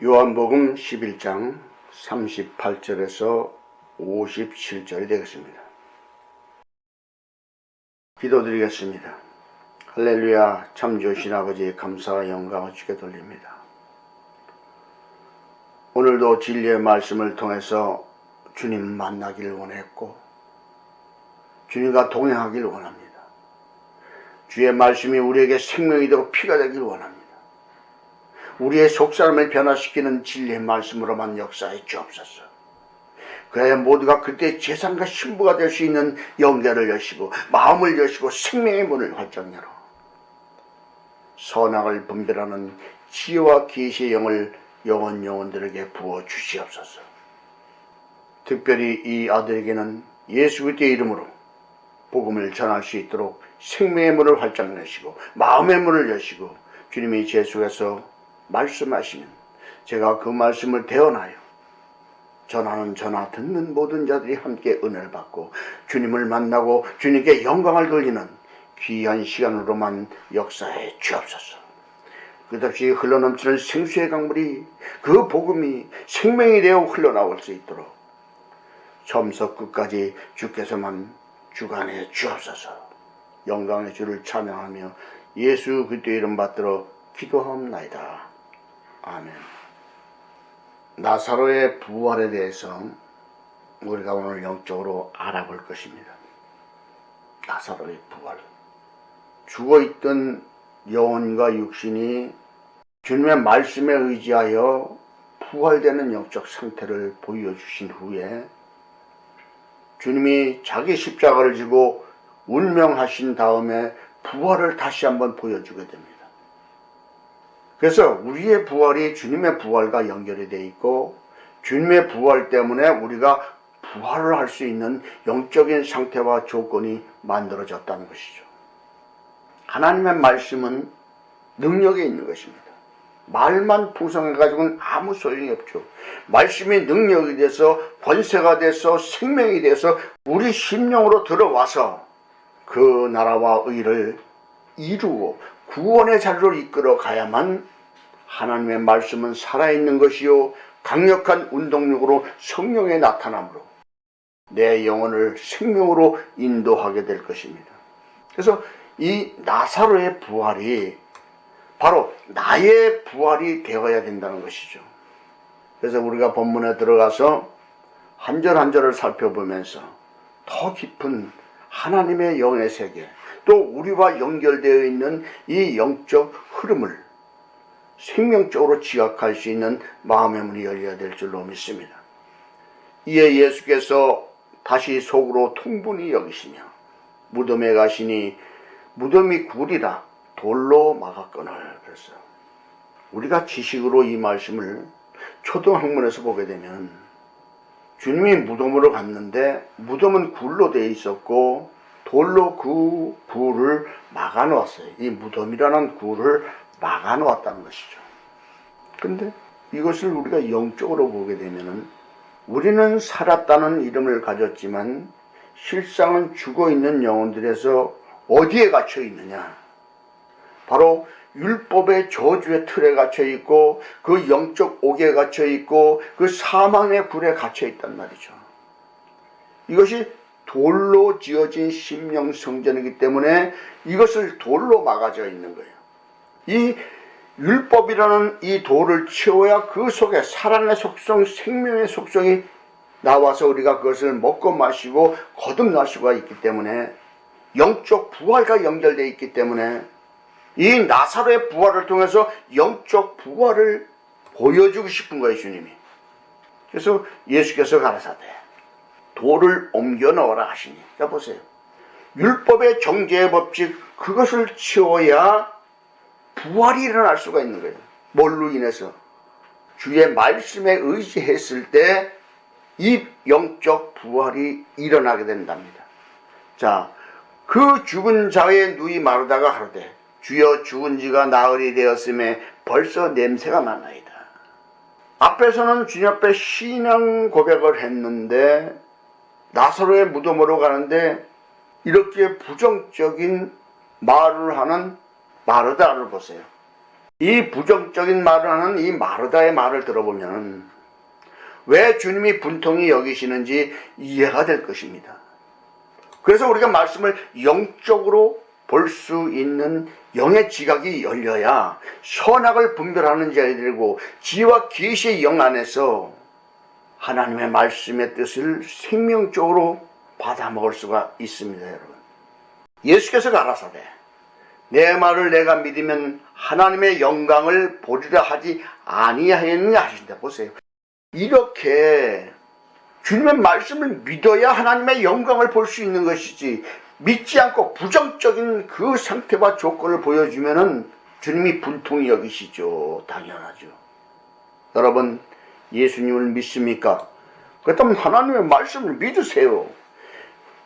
요한복음 11장 38절에서 57절이 되겠습니다. 기도드리겠습니다. 할렐루야. 참 좋으신 아버지, 감사와 영광을 주께 돌립니다. 오늘도 진리의 말씀을 통해서 주님 만나기를 원했고 주님과 동행하기를 원합니다. 주의 말씀이 우리에게 생명이 되고 피가 되기를 원합니다. 우리의 속사람을 변화시키는 진리의 말씀으로만 역사해 주옵소서. 그래야 모두가 그때 재산과 신부가 될 수 있는 영계를 여시고 마음을 여시고 생명의 문을 활짝 열어 선악을 분별하는 지혜와 계시의 영을 영혼들에게 부어 주시옵소서. 특별히 이 아들에게는 예수 그리스도의 이름으로 복음을 전할 수 있도록 생명의 문을 활짝 여시고 마음의 문을 여시고 주님이 제 속에서 말씀하시면 제가 그 말씀을 대언하여 전하는 전하 듣는 모든 자들이 함께 은혜를 받고 주님을 만나고 주님께 영광을 돌리는 귀한 시간으로만 역사해 주옵소서. 끝없이 흘러넘치는 생수의 강물이 그 복음이 생명이 되어 흘러나올 수 있도록 처음부터 끝까지 주께서만 주관해 주옵소서. 영광의 주를 찬양하며 예수 그리스도의 이름 받들어 기도하옵나이다. 아멘. 나사로의 부활에 대해서 우리가 오늘 영적으로 알아볼 것입니다. 나사로의 부활. 죽어있던 영혼과 육신이 주님의 말씀에 의지하여 부활되는 영적 상태를 보여주신 후에 주님이 자기 십자가를 지고 운명하신 다음에 부활을 다시 한번 보여주게 됩니다. 그래서 우리의 부활이 주님의 부활과 연결이 되어 있고 주님의 부활 때문에 우리가 부활을 할 수 있는 영적인 상태와 조건이 만들어졌다는 것이죠. 하나님의 말씀은 능력이 있는 것입니다. 말만 풍성해가지고는 아무 소용이 없죠. 말씀이 능력이 돼서 권세가 돼서 생명이 돼서 우리 심령으로 들어와서 그 나라와 의를 이루고 구원의 자리로 이끌어 가야만 하나님의 말씀은 살아있는 것이요 강력한 운동력으로 성령의 나타남으로 내 영혼을 생명으로 인도하게 될 것입니다. 그래서 이 나사로의 부활이 바로 나의 부활이 되어야 된다는 것이죠. 그래서 우리가 본문에 들어가서 한 절 한 절을 살펴보면서 더 깊은 하나님의 영의 세계 또 우리와 연결되어 있는 이 영적 흐름을 생명적으로 지각할 수 있는 마음의 문이 열려야 될 줄로 믿습니다. 이에 예수께서 다시 속으로 통분히 여기시며 무덤에 가시니 무덤이 굴이라 돌로 막았거늘. 그래서 우리가 지식으로 이 말씀을 초등학문에서 보게 되면 주님이 무덤으로 갔는데 무덤은 굴로 되어 있었고 돌로 그 굴을 막아놓았어요. 이 무덤이라는 굴을 막아놓았다는 것이죠. 근데 이것을 우리가 영적으로 보게 되면은 우리는 살았다는 이름을 가졌지만 실상은 죽어있는 영혼들에서 어디에 갇혀 있느냐? 바로 율법의 저주의 틀에 갇혀 있고 그 영적 옥에 갇혀 있고 그 사망의 굴에 갇혀 있단 말이죠. 이것이 돌로 지어진 심령 성전이기 때문에 이것을 돌로 막아져 있는 거예요. 이 율법이라는 이 돌을 치워야 그 속에 살아내 속성, 생명의 속성이 나와서 우리가 그것을 먹고 마시고 거듭날 수가 있기 때문에 영적 부활과 연결되어 있기 때문에 이 나사로의 부활을 통해서 영적 부활을 보여주고 싶은 거예요, 주님이. 그래서 예수께서 가라사대 돌을 옮겨 넣어라 하시니. 자 보세요. 율법의 정죄의 법칙 그것을 치워야 부활이 일어날 수가 있는 거예요. 뭘로 인해서? 주의 말씀에 의지했을 때 이 영적 부활이 일어나게 된답니다. 자, 그 죽은 자의 누이 마르다가 하루되 주여 죽은 지가 나흘이 되었음에 벌써 냄새가 나나이다. 앞에서는 주님 앞에 신앙 고백을 했는데 나사로의 무덤으로 가는데 이렇게 부정적인 말을 하는 마르다를 보세요. 이 부정적인 말을 하는 이 마르다의 말을 들어보면 왜 주님이 분통히 여기시는지 이해가 될 것입니다. 그래서 우리가 말씀을 영적으로 볼 수 있는 영의 지각이 열려야 선악을 분별하는 자가 되고 지와 계시의 영 안에서 하나님의 말씀의 뜻을 생명적으로 받아먹을 수가 있습니다. 여러분, 예수께서 가라사대 내 말을 내가 믿으면 하나님의 영광을 보리라 하지 아니하였느냐 하신다. 보세요. 이렇게 주님의 말씀을 믿어야 하나님의 영광을 볼 수 있는 것이지, 믿지 않고 부정적인 그 상태와 조건을 보여주면은 주님이 분통히 여기시죠. 당연하죠. 여러분, 예수님을 믿습니까? 그렇다면 하나님의 말씀을 믿으세요.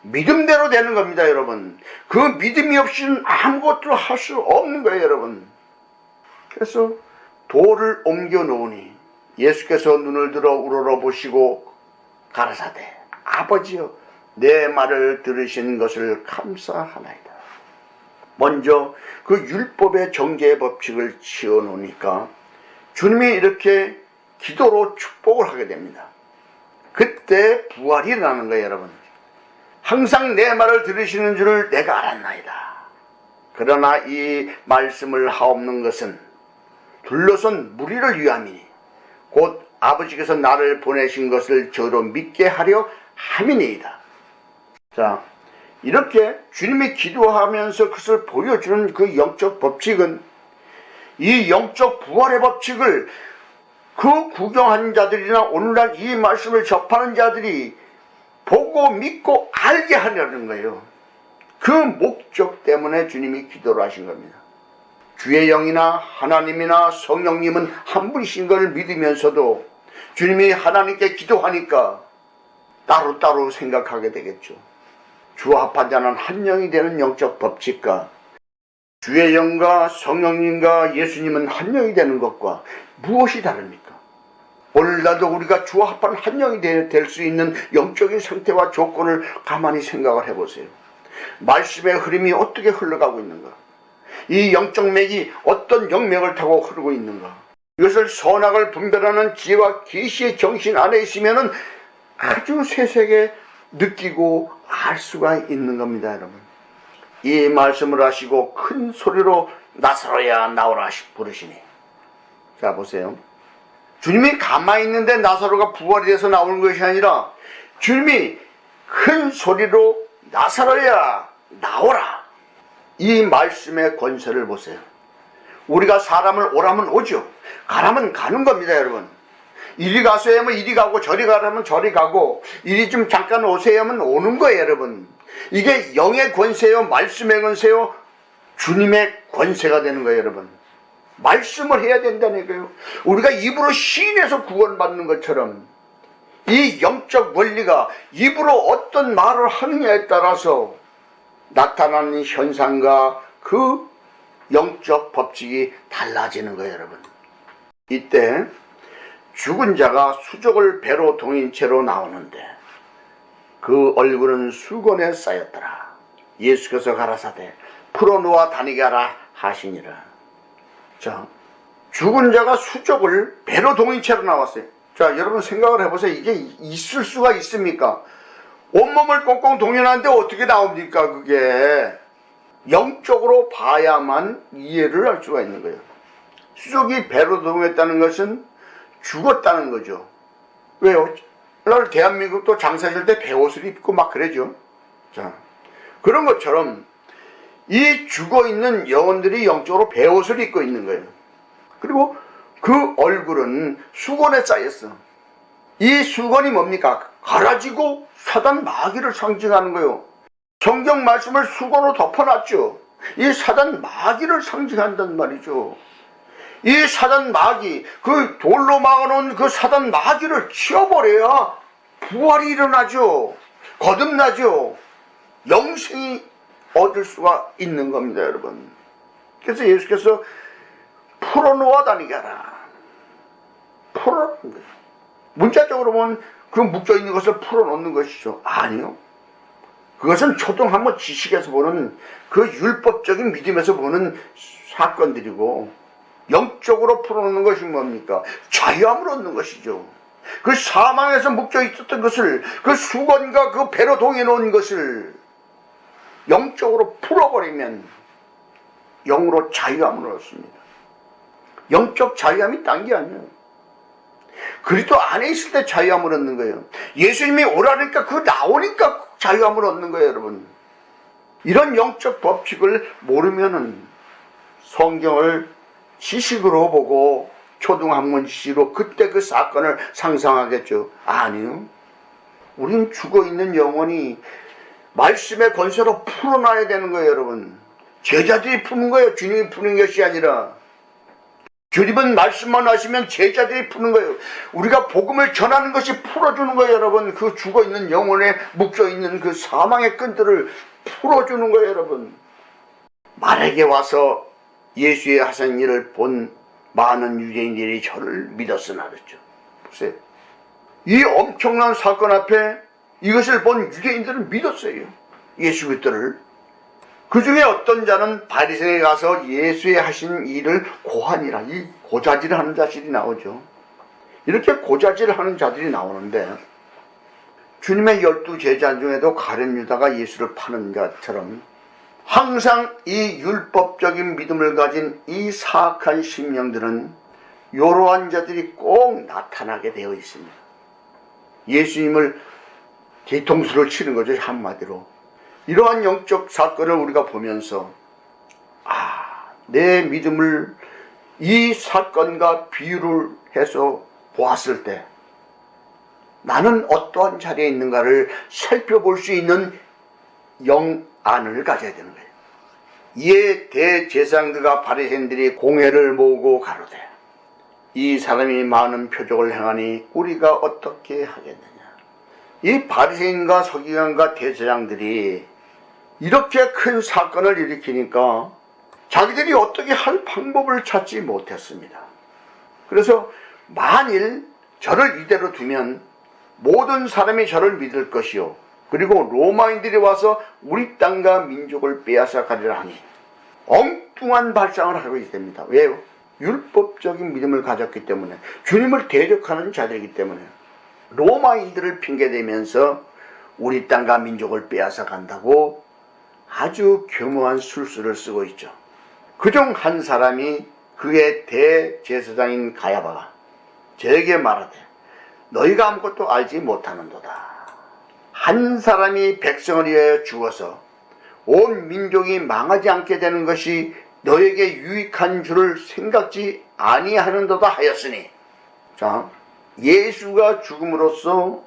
믿음대로 되는 겁니다, 여러분. 그 믿음이 없이는 아무것도 할 수 없는 거예요, 여러분. 그래서 돌을 옮겨 놓으니 예수께서 눈을 들어 우러러보시고 가라사대 아버지여 내 말을 들으신 것을 감사하나이다. 먼저 그 율법의 정죄의 법칙을 치워놓으니까 주님이 이렇게 기도로 축복을 하게 됩니다. 그때 부활이 일어나는 거예요, 여러분. 항상 내 말을 들으시는 줄을 내가 알았나이다. 그러나 이 말씀을 하옵는 것은 둘러선 무리를 위함이니 곧 아버지께서 나를 보내신 것을 저로 믿게 하려 함이니이다. 자, 이렇게 주님이 기도하면서 그것을 보여주는 그 영적 법칙은, 이 영적 부활의 법칙을 그 구경한 자들이나 오늘날 이 말씀을 접하는 자들이 보고 믿고 알게 하려는 거예요. 그 목적 때문에 주님이 기도를 하신 겁니다. 주의 영이나 하나님이나 성령님은 한 분이신 걸 믿으면서도 주님이 하나님께 기도하니까 따로따로 생각하게 되겠죠. 주합한 자는 한 영이 되는 영적 법칙과 주의 영과 성령님과 예수님은 한 영이 되는 것과 무엇이 다릅니까? 오늘날도 우리가 주합한 한 영이 될 수 있는 영적인 상태와 조건을 가만히 생각을 해보세요. 말씀의 흐름이 어떻게 흘러가고 있는가? 이 영적 맥이 어떤 영맥을 타고 흐르고 있는가? 이것을 선악을 분별하는 지혜와 계시의 정신 안에 있으면 아주 세세하게 느끼고 알 수가 있는 겁니다, 여러분. 이 말씀을 하시고 큰 소리로 나사로야 나오라 부르시니. 자, 보세요. 주님이 가만히 있는데 나사로가 부활이 돼서 나오는 것이 아니라 주님이 큰 소리로 나사로야 나오라. 이 말씀의 권세를 보세요. 우리가 사람을 오라면 오죠. 가라면 가는 겁니다, 여러분. 이리 가세요 하면 이리 가고 저리 가라면 저리 가고 이리 좀 잠깐 오세요 하면 오는 거예요, 여러분. 이게 영의 권세요, 말씀의 권세요, 주님의 권세가 되는 거예요, 여러분. 말씀을 해야 된다는 거예요. 우리가 입으로 시인해서 구원받는 것처럼 이 영적 원리가 입으로 어떤 말을 하느냐에 따라서 나타나는 현상과 그 영적 법칙이 달라지는 거예요, 여러분. 이때 죽은 자가 수족을 배로 동인 채로 나오는데 그 얼굴은 수건에 쌓였더라. 예수께서 가라사대 풀어놓아 다니게 하라 하시니라. 자, 죽은 자가 수족을 배로 동인 채로 나왔어요. 자, 여러분 생각을 해보세요. 이게 있을 수가 있습니까? 온몸을 꽁꽁 동연하는데 어떻게 나옵니까? 그게 영적으로 봐야만 이해를 할 수가 있는 거예요. 수족이 배로 동했다는 것은 죽었다는 거죠. 왜요? 오늘 대한민국도 장사질 때 배옷을 입고 막 그러죠. 자, 그런 것처럼 이 죽어있는 영혼들이 영적으로 배옷을 입고 있는 거예요. 그리고 그 얼굴은 수건에 쌓였어. 이 수건이 뭡니까? 갈아지고 사단 마귀를 상징하는 거예요. 성경 말씀을 수건으로 덮어놨죠. 이 사단 마귀를 상징한단 말이죠. 이 사단 마귀, 그 돌로 막아놓은 그 사단 마귀를 치워버려야 부활이 일어나죠. 거듭나죠. 영생이 얻을 수가 있는 겁니다, 여러분. 그래서 예수께서 풀어놓아 다니게 하라. 풀어놓는 거예요. 문자적으로 보면 그 묶여있는 것을 풀어놓는 것이죠. 아니요. 그것은 초등 한번 지식에서 보는 그 율법적인 믿음에서 보는 사건들이고 영적으로 풀어놓는 것이 뭡니까? 자유함을 얻는 것이죠. 그 사망에서 묶여 있었던 것을, 그 수건과 그 배로 동해 놓은 것을 영적으로 풀어버리면 영으로 자유함을 얻습니다. 영적 자유함이 딴 게 아니에요. 그리스도 안에 있을 때 자유함을 얻는 거예요. 예수님이 오라니까 그 나오니까 자유함을 얻는 거예요, 여러분. 이런 영적 법칙을 모르면은 성경을 지식으로 보고 초등학문 지식으로 그때 그 사건을 상상하겠죠. 아니요. 우린 죽어있는 영혼이 말씀의 권세로 풀어놔야 되는 거예요, 여러분. 제자들이 푸는 거예요. 주님이 푸는 것이 아니라. 주님은 말씀만 하시면 제자들이 푸는 거예요. 우리가 복음을 전하는 것이 풀어주는 거예요, 여러분. 그 죽어있는 영혼에 묶여있는 그 사망의 끈들을 풀어주는 거예요, 여러분. 만약에 와서 예수의 하신 일을 본 많은 유대인들이 저를 믿었으나 그랬죠. 보세요. 이 엄청난 사건 앞에 이것을 본 유대인들은 믿었어요. 예수 그리스도를. 그 중에 어떤 자는 바리새인에 가서 예수의 하신 일을 고하니라. 이 고자질을 하는 자들이 나오죠. 이렇게 고자질을 하는 자들이 나오는데 주님의 12 제자 중에도 가룟 유다가 예수를 파는 것처럼 항상 이 율법적인 믿음을 가진 이 사악한 심령들은 이러한 자들이 꼭 나타나게 되어 있습니다. 예수님을 뒤통수를 치는 거죠, 한마디로. 이러한 영적 사건을 우리가 보면서 내 믿음을 이 사건과 비유를 해서 보았을 때 나는 어떠한 자리에 있는가를 살펴볼 수 있는 영안을 가져야 되는 거예요. 이에 대제사장들과 바리새인들이 공회를 모으고 가로되 이 사람이 많은 표적을 행하니 우리가 어떻게 하겠느냐. 이 바리새인과 서기관과 대제사장들이 이렇게 큰 사건을 일으키니까 자기들이 어떻게 할 방법을 찾지 못했습니다. 그래서 만일 저를 이대로 두면 모든 사람이 저를 믿을 것이요 그리고 로마인들이 와서 우리 땅과 민족을 빼앗아 가리라 하니 엉뚱한 발상을 하고 있습니다. 왜요? 율법적인 믿음을 가졌기 때문에, 주님을 대적하는 자들이기 때문에 로마인들을 핑계대면서 우리 땅과 민족을 빼앗아 간다고 아주 교묘한 술수를 쓰고 있죠. 그중 한 사람이 그의 대제사장인 가야바가 저에게 말하되 너희가 아무것도 알지 못하는도다. 한 사람이 백성을 위하여 죽어서 온 민족이 망하지 않게 되는 것이 너에게 유익한 줄을 생각지 아니하는도다 하였으니, 자, 예수가 죽음으로써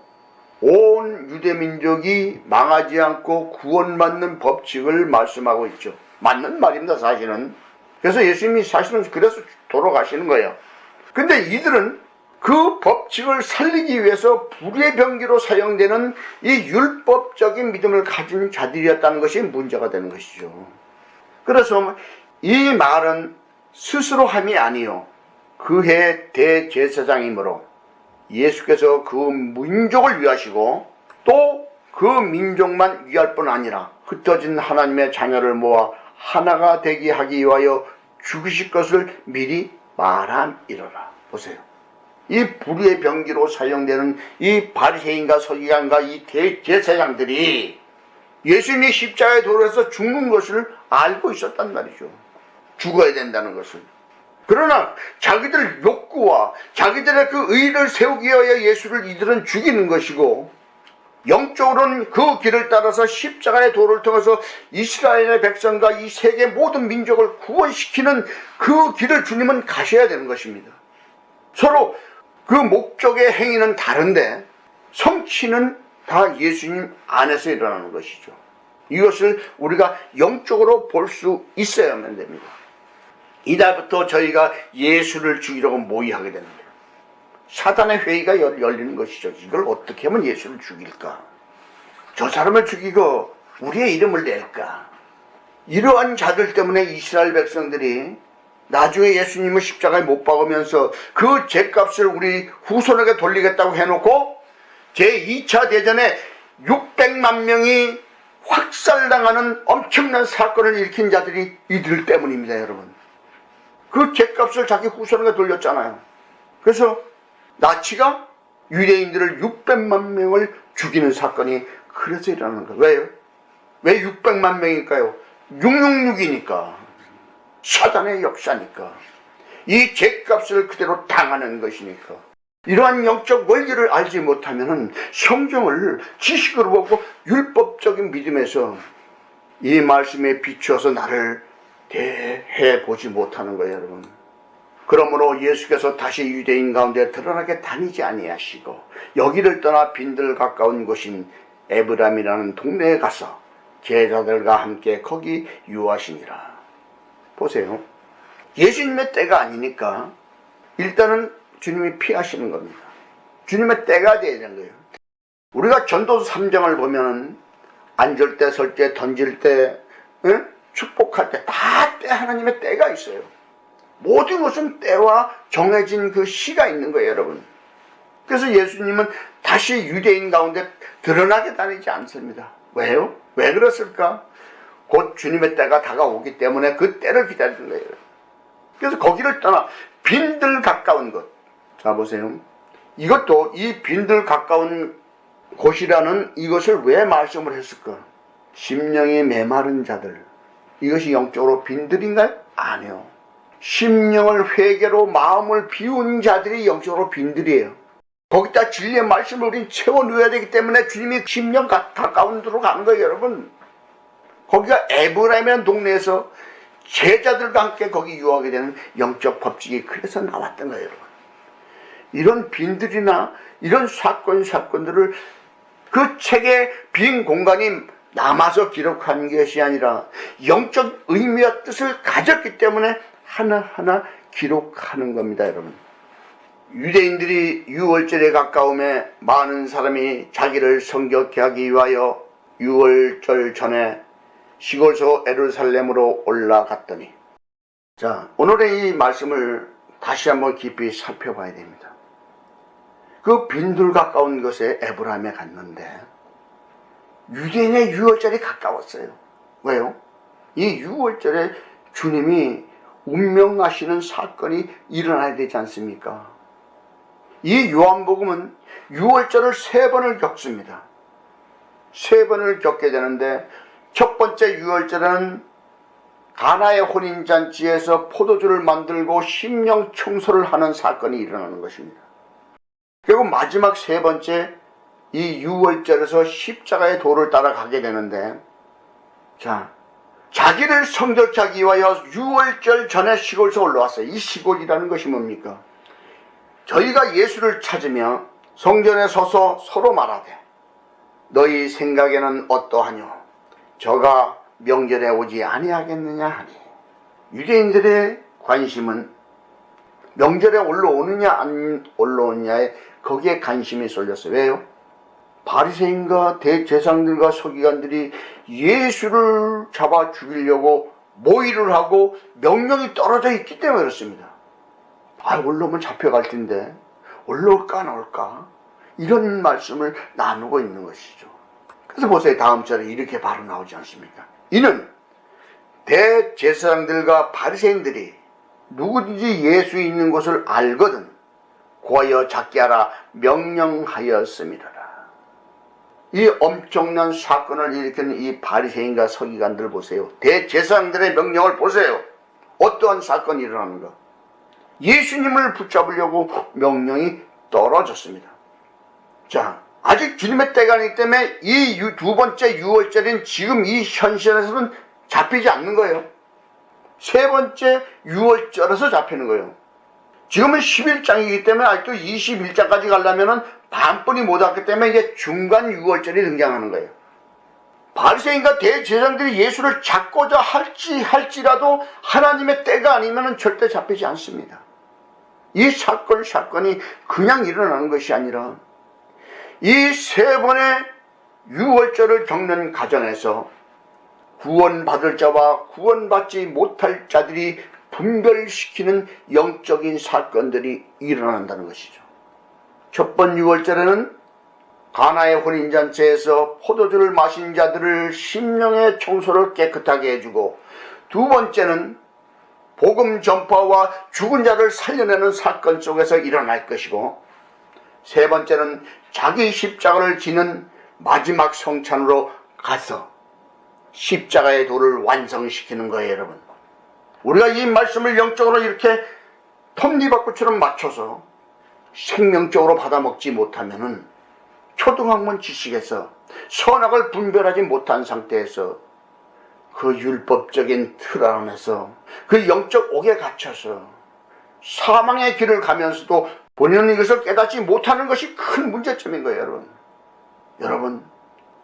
온 유대민족이 망하지 않고 구원받는 법칙을 말씀하고 있죠. 맞는 말입니다, 사실은. 그래서 예수님이 사실은 그래서 돌아가시는 거예요. 근데 이들은 그 법칙을 살리기 위해서 불의 병기로 사용되는 이 율법적인 믿음을 가진 자들이었다는 것이 문제가 되는 것이죠. 그래서 이 말은 스스로 함이 아니요 그의 대제사장이므로 예수께서 그 민족을 위하시고 또 그 민족만 위할 뿐 아니라 흩어진 하나님의 자녀를 모아 하나가 되게 하기 위하여 죽으실 것을 미리 말함이로라. 보세요. 이 불의의 병기로 사용되는 이 바리새인과 서기관과 이 대제사장들이 예수님이 십자가에 돌아서 죽는 것을 알고 있었단 말이죠. 죽어야 된다는 것을. 그러나 자기들 욕구와 자기들의 그 의를 세우기 위하여 예수를 이들은 죽이는 것이고, 영적으로는 그 길을 따라서 십자가의 도를 통해서 이스라엘의 백성과 이 세계 모든 민족을 구원시키는 그 길을 주님은 가셔야 되는 것입니다. 서로 그 목적의 행위는 다른데 성취는 다 예수님 안에서 일어나는 것이죠. 이것을 우리가 영적으로 볼 수 있어야만 됩니다. 이날부터 저희가 예수를 죽이려고 모의하게 되는 거예요. 사단의 회의가 열리는 것이죠. 이걸 어떻게 하면 예수를 죽일까? 저 사람을 죽이고 우리의 이름을 낼까? 이러한 자들 때문에 이스라엘 백성들이 나중에 예수님을 십자가에 못 박으면서 그 죄값을 우리 후손에게 돌리겠다고 해놓고 제2차 대전에 600만 명이 확살당하는 엄청난 사건을 일으킨 자들이 이들 때문입니다, 여러분. 그 죗값을 자기 후손에게 돌렸잖아요. 그래서 나치가 유대인들을 600만 명을 죽이는 사건이 그래서 일어나는 거예요. 왜요? 왜 600만 명일까요? 666이니까. 사단의 역사니까. 이 죗값을 그대로 당하는 것이니까. 이러한 영적 원리를 알지 못하면 성경을 지식으로 보고 율법적인 믿음에서 이 말씀에 비추어서 나를 대해 보지 못하는 거예요, 여러분. 그러므로 예수께서 다시 유대인 가운데 드러나게 다니지 아니하시고 여기를 떠나 빈들 가까운 곳인 에브람이라는 동네에 가서 제자들과 함께 거기 유하시니라. 보세요. 예수님의 때가 아니니까 일단은 주님이 피하시는 겁니다. 주님의 때가 돼야 되는 거예요. 우리가 전도서 3장을 보면은 앉을 때, 설 때, 던질 때, 축복할 때 다 때 하나님의 때가 있어요. 모든 것은 때와 정해진 그 시가 있는 거예요, 여러분. 그래서 예수님은 다시 유대인 가운데 드러나게 다니지 않습니다. 왜요? 왜 그랬을까? 곧 주님의 때가 다가오기 때문에 그 때를 기다리는 거예요. 그래서 거기를 떠나 빈들 가까운 곳. 자, 보세요. 이것도 이 빈들 가까운 곳이라는 이것을 왜 말씀을 했을까? 심령이 메마른 자들. 이것이 영적으로 빈들인가요? 아니요. 심령을 회개로 마음을 비운 자들이 영적으로 빈들이에요. 거기다 진리의 말씀을 우린 채워넣어야 되기 때문에 주님이 심령 가까운 데로 가는 거예요, 여러분. 거기가 에브라임이라는 동네에서 제자들과 함께 거기 유하게 되는 영적 법칙이 그래서 나왔던 거예요, 여러분. 이런 빈들이나 이런 사건들을 그 책의 빈 공간이 남아서 기록한 것이 아니라 영적 의미와 뜻을 가졌기 때문에 하나하나 기록하는 겁니다, 여러분. 유대인들이 유월절에 가까움에 많은 사람이 자기를 성격케 하기 위하여 유월절 전에 시골서 예루살렘으로 올라갔더니, 자, 오늘의 이 말씀을 다시 한번 깊이 살펴봐야 됩니다. 그 빈들 가까운 곳에 에브라임에 갔는데 유대인의 유월절이 가까웠어요. 왜요? 이 유월절에 주님이 운명하시는 사건이 일어나야 되지 않습니까? 이 요한복음은 유월절을 3번을 겪습니다. 3번을 겪게 되는데 첫 번째 유월절에는 가나의 혼인잔치에서 포도주를 만들고 심령 청소를 하는 사건이 일어나는 것입니다. 그리고 마지막 3번째 이 유월절에서 십자가의 도를 따라가게 되는데, 자, 자기를 성결케 하기 위하여 유월절 전에 시골에서 올라왔어요. 이 시골이라는 것이 뭡니까? 저희가 예수를 찾으며 성전에 서서 서로 말하되 너희 생각에는 어떠하뇨? 저가 명절에 오지 아니하겠느냐 하니, 유대인들의 관심은 명절에 올라오느냐 안 올라오느냐에 거기에 관심이 쏠렸어요. 왜요? 바리새인과 대제사장들과 서기관들이 예수를 잡아 죽이려고 모의를 하고 명령이 떨어져 있기 때문에 그렇습니다. 올라오면 잡혀갈 텐데 올라올까 안 올까? 이런 말씀을 나누고 있는 것이죠. 그래서 보세요. 다음 절에 이렇게 바로 나오지 않습니까? 이는 대제사장들과 바리새인들이 누구든지 예수 있는 곳을 알거든 고하여 잡게 하라 명령하였음이라. 이 엄청난 사건을 일으키는 이 바리새인과 서기관들 보세요. 대제사장들의 명령을 보세요. 어떠한 사건이 일어나는가? 예수님을 붙잡으려고 명령이 떨어졌습니다. 자, 아직 주님의 때가 아니기 때문에 이 두 번째 유월절인 지금 이 현실에서는 잡히지 않는 거예요. 3번째 유월절에서 잡히는 거예요. 지금은 11장이기 때문에 아직도 21장까지 가려면 반뿐이 못 왔기 때문에 이게 중간 유월절이 등장하는 거예요. 바리새인과 대제사장들이 예수를 잡고자 할지라도 하나님의 때가 아니면 절대 잡히지 않습니다. 이 사건이 그냥 일어나는 것이 아니라 이 3번의 유월절을 겪는 과정에서 구원받을 자와 구원받지 못할 자들이 분별시키는 영적인 사건들이 일어난다는 것이죠. 첫 번 유월절에는 가나의 혼인잔치에서 포도주를 마신 자들을 심령의 청소를 깨끗하게 해주고, 두 번째는 복음 전파와 죽은 자를 살려내는 사건 속에서 일어날 것이고, 세 번째는 자기 십자가를 지는 마지막 성찬으로 가서 십자가의 도를 완성시키는 거예요, 여러분. 우리가 이 말씀을 영적으로 이렇게 톱니바퀴처럼 맞춰서 생명적으로 받아먹지 못하면은 초등학문 지식에서 선악을 분별하지 못한 상태에서 그 율법적인 틀 안에서 그 영적 옥에 갇혀서 사망의 길을 가면서도 본인은 이것을 깨닫지 못하는 것이 큰 문제점인 거예요, 여러분. 여러분,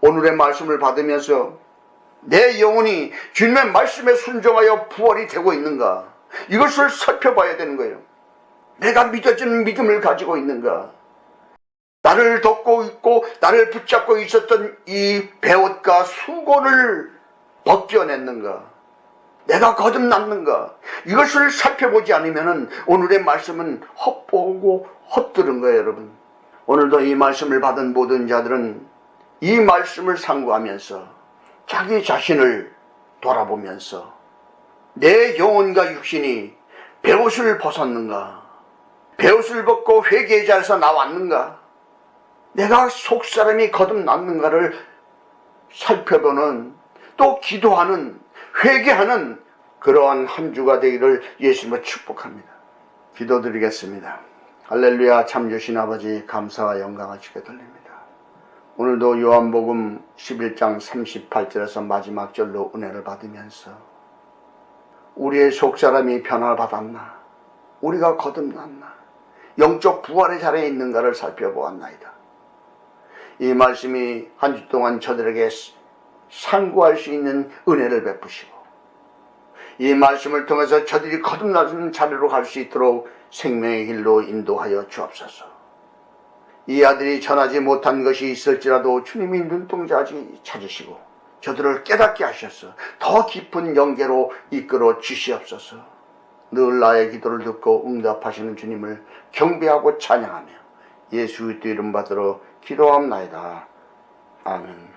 오늘의 말씀을 받으면서 내 영혼이 주님의 말씀에 순종하여 부활이 되고 있는가? 이것을 살펴봐야 되는 거예요. 내가 믿어지는 믿음을 가지고 있는가? 나를 덮고 있고 나를 붙잡고 있었던 이 베옷과 수건을 벗겨냈는가? 내가 거듭났는가? 이것을 살펴보지 않으면 오늘의 말씀은 헛보고 헛들은 거예요, 여러분. 오늘도 이 말씀을 받은 모든 자들은 이 말씀을 상고하면서 자기 자신을 돌아보면서 내 영혼과 육신이 베옷을 벗었는가? 베옷을 벗고 회개의 자리에서 나왔는가? 내가 속사람이 거듭났는가를 살펴보는, 또 기도하는, 회개하는 그러한 한 주가 되기를 예수님을 축복합니다. 기도드리겠습니다. 할렐루야. 참 주신 아버지, 감사와 영광을 주께 돌립니다. 오늘도 요한복음 11장 38절에서 마지막 절로 은혜를 받으면서 우리의 속사람이 변화를 받았나? 우리가 거듭났나? 영적 부활의 자리에 있는가를 살펴보았나이다. 이 말씀이 한 주 동안 저들에게 상고할 수 있는 은혜를 베푸시고, 이 말씀을 통해서 저들이 거듭나는 자리로 갈 수 있도록 생명의 길로 인도하여 주옵소서. 이 아들이 전하지 못한 것이 있을지라도 주님이 눈동자지 찾으시고 저들을 깨닫게 하셔서 더 깊은 영계로 이끌어 주시옵소서. 늘 나의 기도를 듣고 응답하시는 주님을 경배하고 찬양하며 예수 그리스도 이름 받들어 기도합나이다. 아멘.